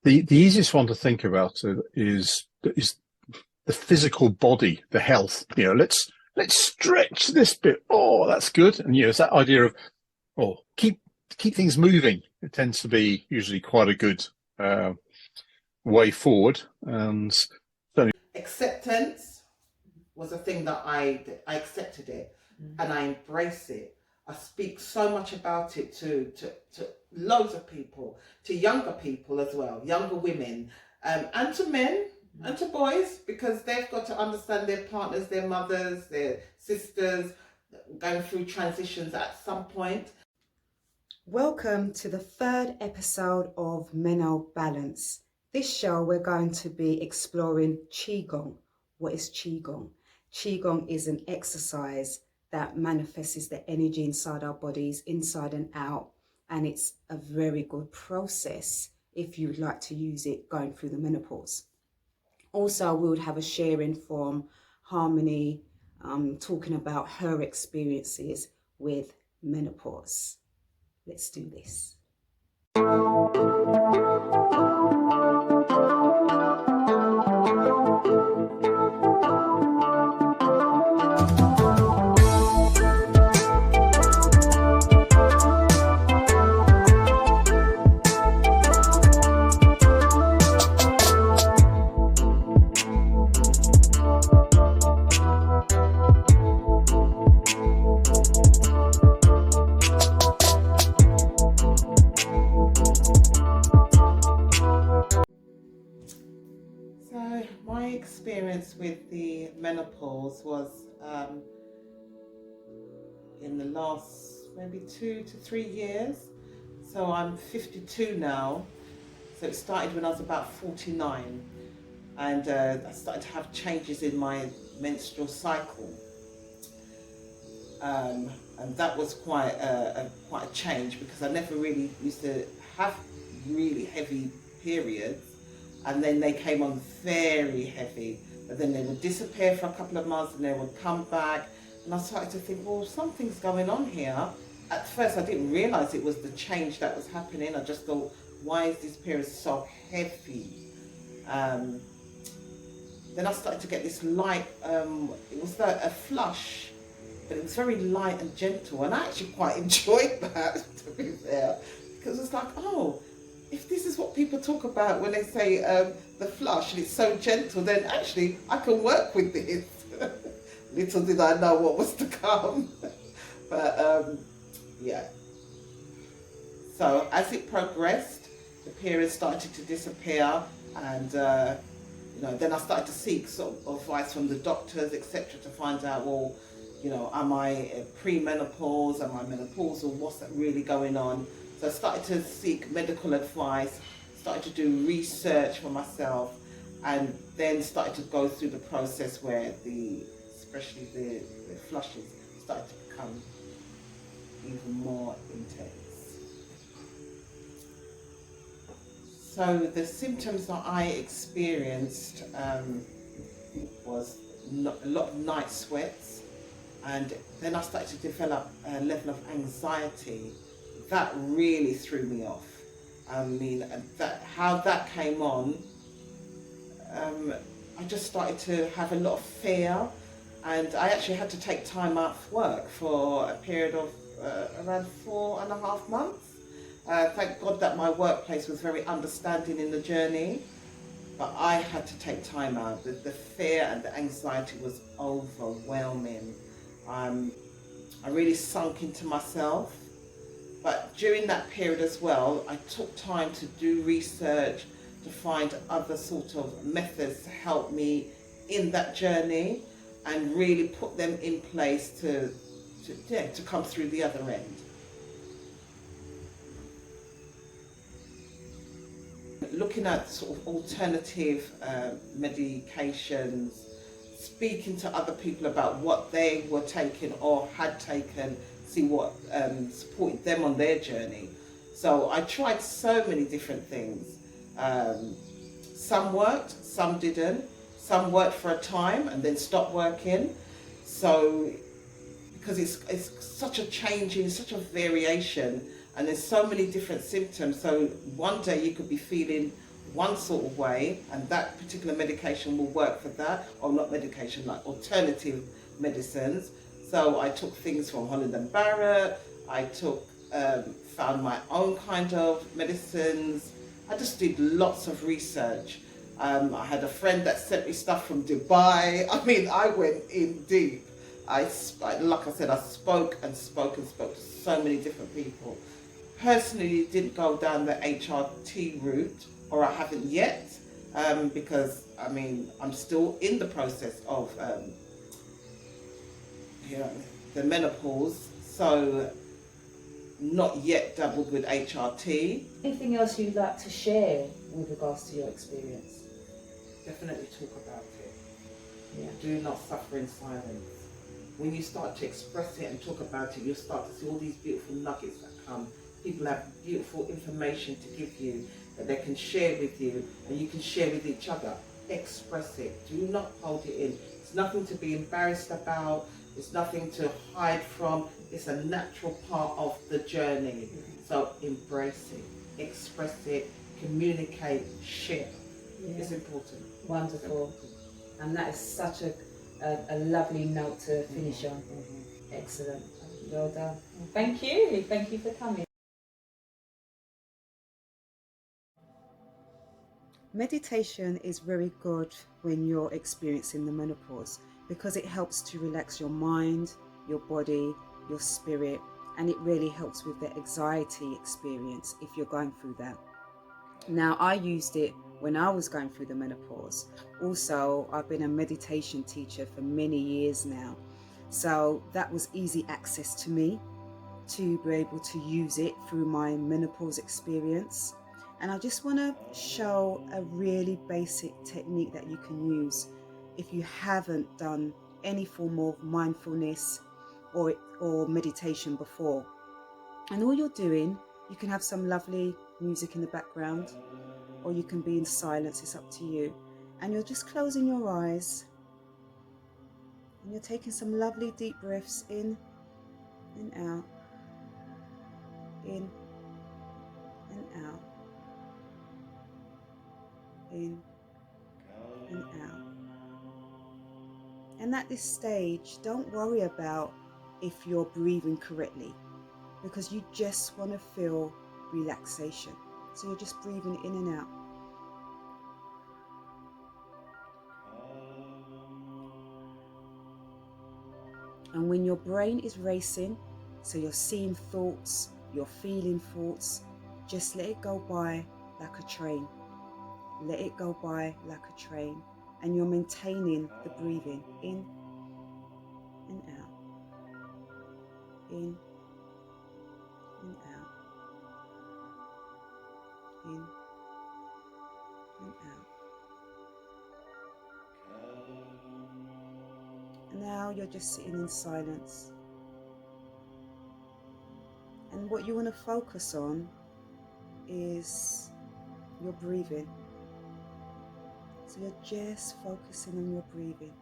The easiest one to think about is the physical body, the health. Let's stretch this bit. Oh, that's good. And it's that idea of keep things moving. It tends to be usually quite a good uh, way forward. And certainly, Acceptance was a thing that I accepted it and I embrace it. I speak so much about it to loads of people, to younger people as well, younger women, and to men and to boys, because they've got to understand their partners, their mothers, their sisters, going through transitions at some point. Welcome to the third episode of Menobalance. This show we're going to be exploring qigong. What is qigong? Qigong is an exercise that manifests the energy inside our bodies, inside and out, and it's a very good process if you would like to use it going through the menopause. Also, we would have a sharing from Harmony, talking about her experiences with menopause. Let's do this. So my experience with the menopause was in the last maybe 2 to 3 years. So I'm 52 now. So it started when I was about 49, and I started to have changes in my menstrual cycle, and that was quite a change, because I never really used to have really heavy periods, and then they came on very heavy, but then they would disappear for a couple of months and they would come back, and I started to think, well, something's going on here. At first I didn't realize it was the change that was happening. I just thought, why is this period so heavy? Then I started to get this light, it was like a flush, but it was very light and gentle, and I actually quite enjoyed that, to be fair, because it's like, oh, if this is what people talk about when they say the flush and it's so gentle, then actually I can work with this. Little did I know what was to come. But yeah. So as it progressed, the period started to disappear, and then I started to seek sort of advice from the doctors, etc., to find out, well, am I pre-menopause, am I menopausal, what's really going on? So I started to seek medical advice, started to do research for myself, and then started to go through the process where especially the flushes started to become even more intense. So the symptoms that I experienced was a lot of night sweats, and then I started to develop a level of anxiety that really threw me off. I mean, how that came on, I just started to have a lot of fear, and I actually had to take time out of work for a period of around 4.5 months. Thank God that my workplace was very understanding in the journey, but I had to take time out. The fear and the anxiety was overwhelming. I really sunk into myself. But during that period as well, I took time to do research, to find other sort of methods to help me in that journey, and really put them in place to come through the other end. Looking at sort of alternative medications, speaking to other people about what they were taking or had taken, see what supported them on their journey. So I tried so many different things. Some worked, some didn't. Some worked for a time and then stopped working. So because it's such a changing, such a variation, and there's so many different symptoms. So one day you could be feeling one sort of way, and that particular medication will work for that, or not medication, like alternative medicines. So I took things from Holland and Barrett. I found my own kind of medicines. I just did lots of research. I had a friend that sent me stuff from Dubai. I mean, I went in deep. Like I said, I spoke and spoke and spoke to so many different people. Personally, didn't go down the HRT route, or I haven't yet, because I mean, I'm still in the process of the menopause, so not yet doubled with HRT. Anything else you'd like to share with regards to your experience? Definitely talk about it. Yeah. Do not suffer in silence. When you start to express it and talk about it, you'll start to see all these beautiful nuggets that come. People have beautiful information to give you that they can share with you, and you can share with each other. Express it. Do not hold it in. It's nothing to be embarrassed about. It's nothing to hide from. It's a natural part of the journey. So embrace it, express it, communicate, share. Yeah. It's important. Wonderful. And that is such a lovely note to finish on. Excellent. Well done. Thank you. Thank you for coming. Meditation is very good when you're experiencing the menopause because it helps to relax your mind, your body, your spirit, and it really helps with the anxiety experience if you're going through that. Now, I used it when I was going through the menopause. Also, I've been a meditation teacher for many years now, so that was easy access to me to be able to use it through my menopause experience. And I just want to show a really basic technique that you can use if you haven't done any form of mindfulness or meditation before. And all you're doing, you can have some lovely music in the background, or you can be in silence, it's up to you. And you're just closing your eyes, and you're taking some lovely deep breaths in and out, in and out, in and out. And at this stage, don't worry about if you're breathing correctly, because you just want to feel relaxation. So you're just breathing in and out. And when your brain is racing, so you're seeing thoughts, you're feeling thoughts, just let it go by like a train. Let it go by like a train. And you're maintaining the breathing in and out, in and out, in and out. And now you're just sitting in silence. And what you want to focus on is your breathing. So you're just focusing on your breathing.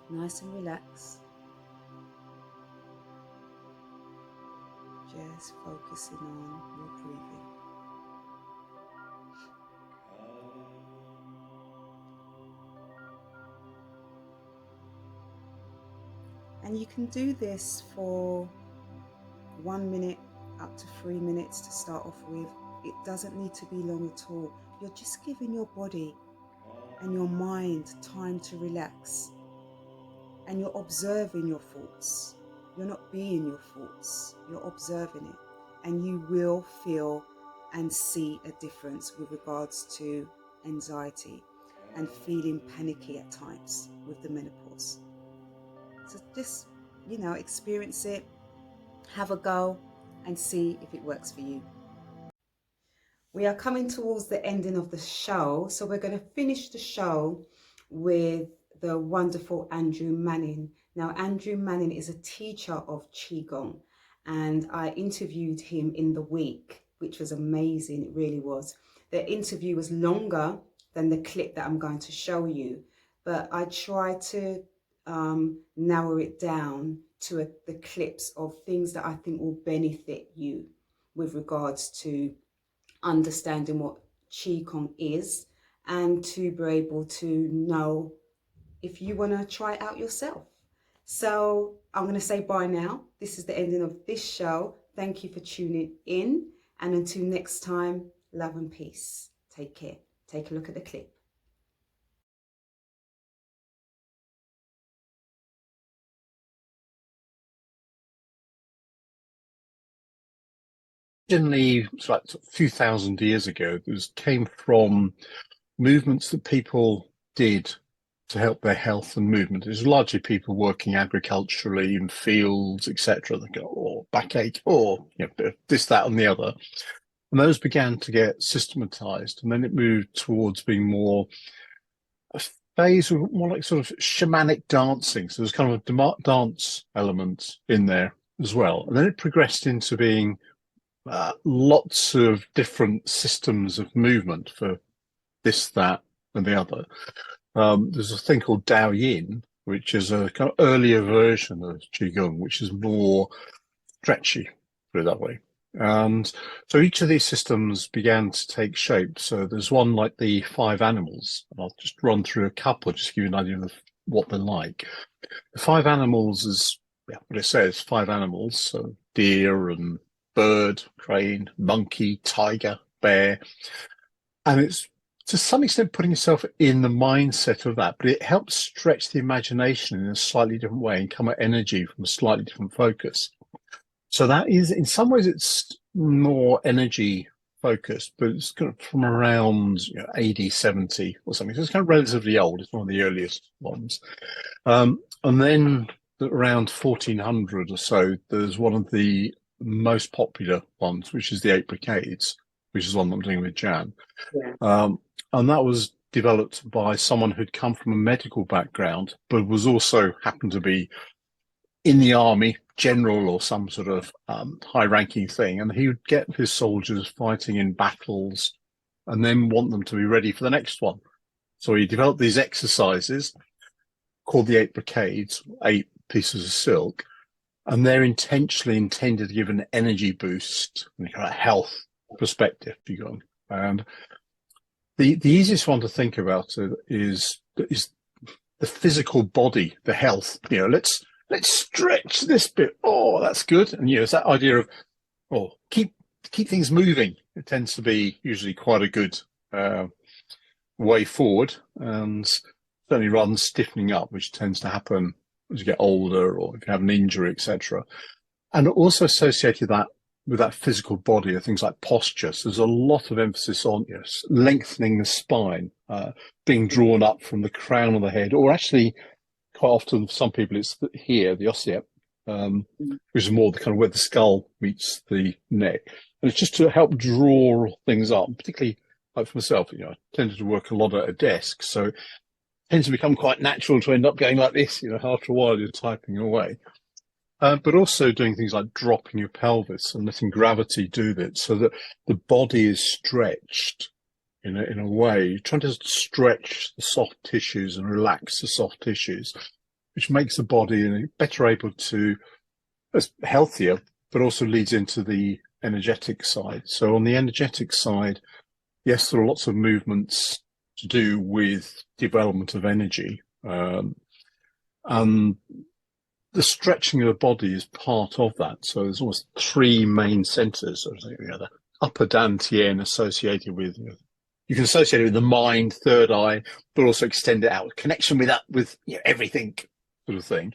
Nice and relaxed. Just focusing on your breathing. And you can do this for 1 minute up to 3 minutes to start off with. It doesn't need to be long at all. You're just giving your body and your mind time to relax. And you're observing your thoughts. You're not being your thoughts. You're observing it. And you will feel and see a difference with regards to anxiety and feeling panicky at times with the menopause. So just, experience it, have a go, and see if it works for you. We are coming towards the ending of the show, so we're going to finish the show with the wonderful Andrew Manning. Now, Andrew Manning is a teacher of qigong, and I interviewed him in the week, which was amazing. It really was. The interview was longer than the clip that I'm going to show you, but I tried to narrow it down to the clips of things that I think will benefit you with regards to understanding what qigong is, and to be able to know if you want to try it out yourself. So I'm going to say bye now. This is the ending of this show. Thank you for tuning in, and until next time, love and peace. Take care. Take a look at the clip. Originally, it's like a few thousand years ago, this came from movements that people did to help their health and movement. It was largely people working agriculturally in fields, etc. They go, or backache, or this, that, and the other. And those began to get systematized, and then it moved towards being more a phase of more like sort of shamanic dancing. So there's kind of a dance element in there as well. And then it progressed into being lots of different systems of movement for this, that, and the other. There's a thing called Dao Yin, which is a kind of earlier version of qigong, which is more stretchy, put it that way. And so each of these systems began to take shape. So there's one like the 5 animals, and I'll just run through a couple just to give you an idea of what they're like. The 5 animals is what it says, 5 animals, so deer and bird, crane, monkey, tiger, bear. And it's to some extent putting yourself in the mindset of that, but it helps stretch the imagination in a slightly different way and come at energy from a slightly different focus. So that is, in some ways, it's more energy focused, but it's kind of from around AD 70 or something. So it's kind of relatively old. It's one of the earliest ones. And then around 1400 or so, there's one of the most popular ones, which is the 8 Brigades, which is one that I'm doing with Jan. Yeah. And that was developed by someone who'd come from a medical background, but was also happened to be in the army, general or some sort of high-ranking thing. And he would get his soldiers fighting in battles and then want them to be ready for the next one. So he developed these exercises called the 8 Brigades, 8 pieces of silk, and they're intentionally intended to give an energy boost and a health perspective. And the easiest one to think about is the physical body, the health. Let's stretch this bit. Oh, that's good. And it's that idea of keep things moving. It tends to be usually quite a good way forward, and certainly rather than stiffening up, which tends to happen as you get older or if you have an injury, etc. And also associated with that physical body are things like posture. So there's a lot of emphasis on lengthening the spine, being drawn up from the crown of the head, or actually quite often for some people it's here, the occiput, which is more the kind of where the skull meets the neck. And it's just to help draw things up, particularly like for myself, I tended to work a lot at a desk, so it tends to become quite natural to end up going like this, after a while you're typing away. But also doing things like dropping your pelvis and letting gravity do that, so that the body is stretched in a way. You're trying to stretch the soft tissues and relax the soft tissues, which makes the body better able to, it's healthier, but also leads into the energetic side. So on the energetic side, yes, there are lots of movements to do with development of energy. And the stretching of the body is part of that. So there's almost 3 main centers. The upper dantian associated with, you can associate it with the mind, third eye, but also extend it out, connection with that, with everything sort of thing.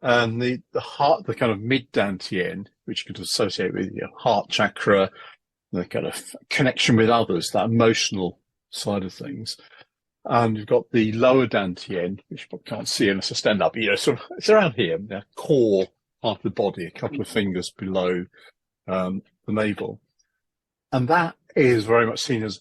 And the heart, the kind of mid dantian, which you could associate with your heart chakra, the kind of connection with others, that emotional side of things. And you've got the lower dantian, which you can't see unless I stand up. Sort of, it's around here, the core part of the body, a couple of fingers below the navel. And that is very much seen as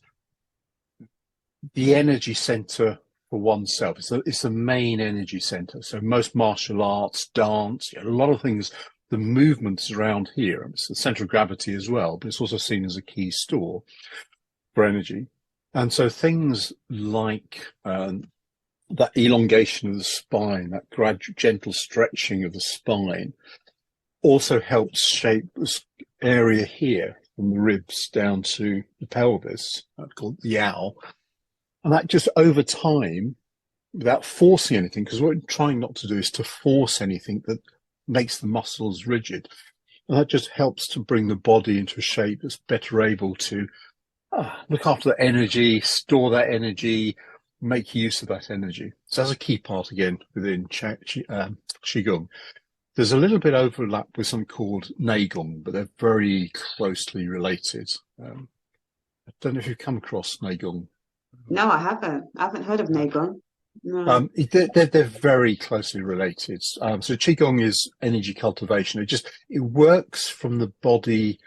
the energy center for oneself. It's the main energy center. So most martial arts, dance, a lot of things, the movements around here. It's the center of gravity as well, but it's also seen as a key store for energy. And so things like that elongation of the spine, that gradual, gentle stretching of the spine, also helps shape this area here from the ribs down to the pelvis, called the yowl. And that just over time, without forcing anything, because what we're trying not to do is to force anything that makes the muscles rigid. And that just helps to bring the body into a shape that's better able to look after the energy, store that energy, make use of that energy. So that's a key part again within qigong. There's a little bit overlap with something called neigong, but they're very closely related. I don't know if you've come across neigong. No, I haven't. I haven't heard of Nagon. No. They're very closely related. So qigong is energy cultivation. It works from the body,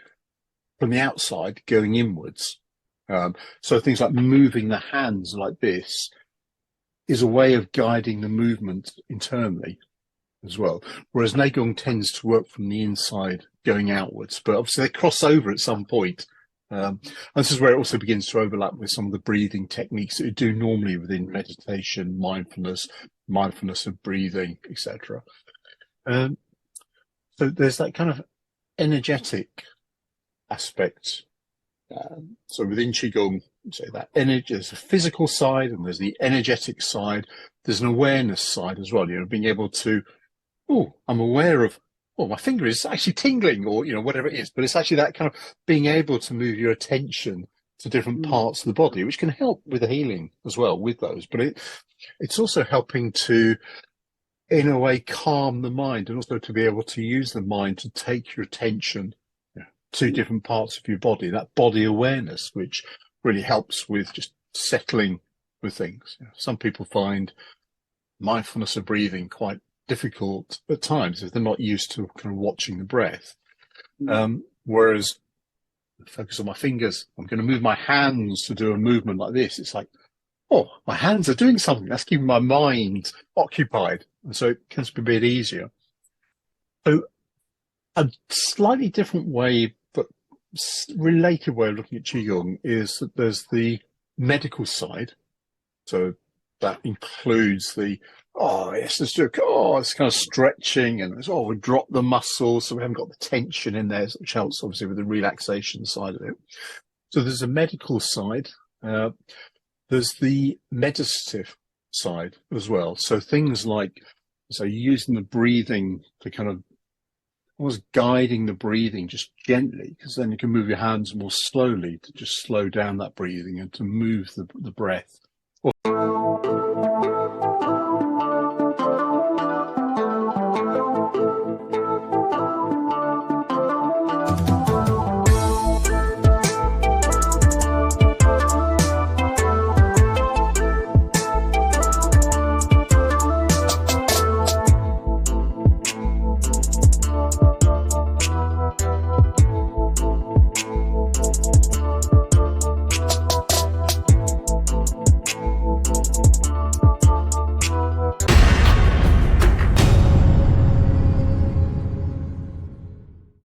from the outside going inwards. So things like moving the hands like this is a way of guiding the movement internally as well. Whereas neigong tends to work from the inside going outwards, but obviously they cross over at some point. And this is where it also begins to overlap with some of the breathing techniques that you do normally within meditation, mindfulness of breathing, etc. So there's that kind of energetic aspect. So within qigong, say that energy, there's a physical side and there's the energetic side. There's an awareness side as well. Being able to, I'm aware of, my finger is actually tingling, or whatever it is. But it's actually that kind of being able to move your attention to different parts of the body, which can help with the healing as well with those. But it's also helping to, in a way, calm the mind, and also to be able to use the mind to take your attention to different parts of your body, that body awareness, which really helps with just settling with things. Some people find mindfulness of breathing quite difficult at times if they're not used to kind of watching the breath. Whereas focus on my fingers, I'm going to move my hands to do a movement like this. It's like, my hands are doing something. That's keeping my mind occupied. And so it tends to be a bit easier. So a slightly different way, but related way of looking at qigong is that there's the medical side. So that includes the, yes, let's do it's kind of stretching, and we drop the muscles so we haven't got the tension in there, which helps obviously with the relaxation side of it. So there's a medical side. There's the meditative side as well. So things like, using the breathing to kind of almost guiding the breathing just gently, because then you can move your hands more slowly to just slow down that breathing and to move the breath.